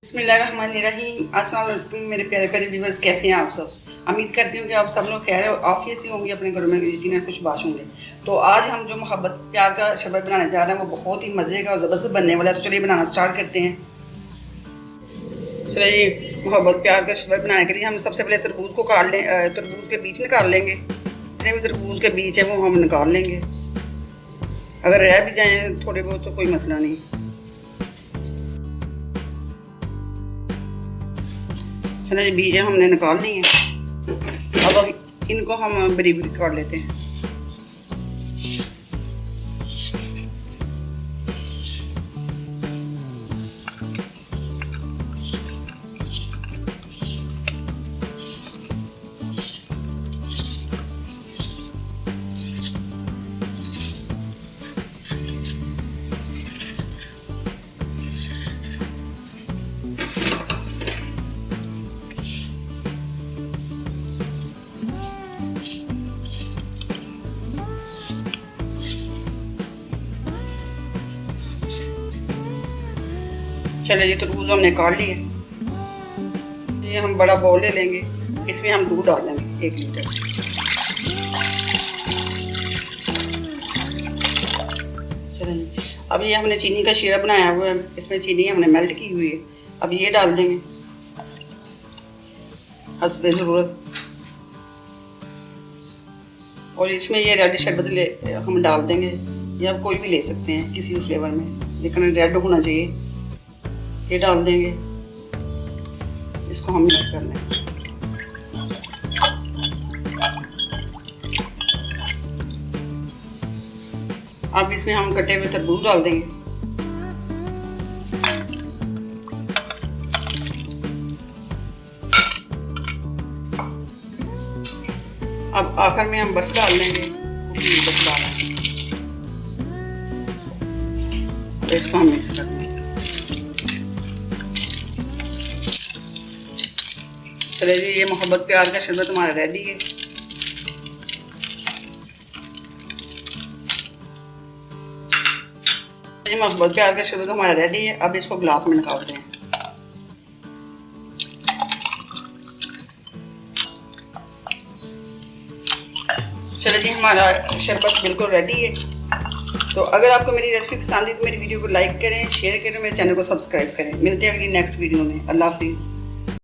बिस्मिल्लाहिर्रहमानिर्रहीम। अस्सलाम वालेकुम मेरे प्यारे प्यारे व्यूअर्स, कैसे हैं आप सब। उम्मीद करती हूँ कि आप सब लोग खैर आफियत से होंगे, अपने घरों में यकीनन खुशबाश होंगे। तो आज हम जो मोहब्बत प्यार का शरबत बनाने जा रहे हैं वो बहुत ही मज़े का और ज़बरदस्त बनने वाला है। तो चलिए बनाना स्टार्ट करते हैं। चलिए मोहब्बत प्यार का शरबत बनाने के लिए हम सबसे पहले तरबूज को काट लें, तरबूज के बीज निकाल लेंगे। जितने भी तरबूज के बीज है वो हम निकाल लेंगे। अगर रह भी जाए थोड़े बहुत तो कोई मसला नहीं। चलिए बीज हमने निकाल लिए हैं। अब इनको हम बारीक बारीक काट लेते हैं। चलिए ये तरबूज हमने काट लिए। ये हम बड़ा बाउल ले लेंगे, इसमें हम दूध डाल लेंगे 1 लीटर। चलिए अब ये हमने चीनी का शीरा बनाया हुआ है, इसमें चीनी हमने मेल्ट की हुई है। अब ये डाल देंगे हस्बे ज़रूरत। और इसमें ये रेड शरबत हम डाल देंगे, या आप कोई भी ले सकते हैं किसी भी फ्लेवर में, लेकिन रेड होना चाहिए। ये डाल देंगे, इसको हम मिक्स कर लेंगे। अब इसमें हम कटे हुए तरबूज डाल देंगे। अब आखिर में हम बर्फ डाल देंगे, बर्फ डालें। इसको हम मिक्स कर देंगे। चलिए जी ये मोहब्बत प्यार का शरबत हमारा रेडी है। ये मोहब्बत प्यार का शरबत हमारा रेडी है। अब इसको ग्लास में निकालते हैं। चलिए जी हमारा शरबत बिल्कुल रेडी है। तो अगर आपको मेरी रेसिपी पसंद आई तो मेरी वीडियो को लाइक करें, शेयर करें, मेरे चैनल को सब्सक्राइब करें। मिलते हैं अगली नेक्स्ट वीडियो में। अल्लाह हाफिज़।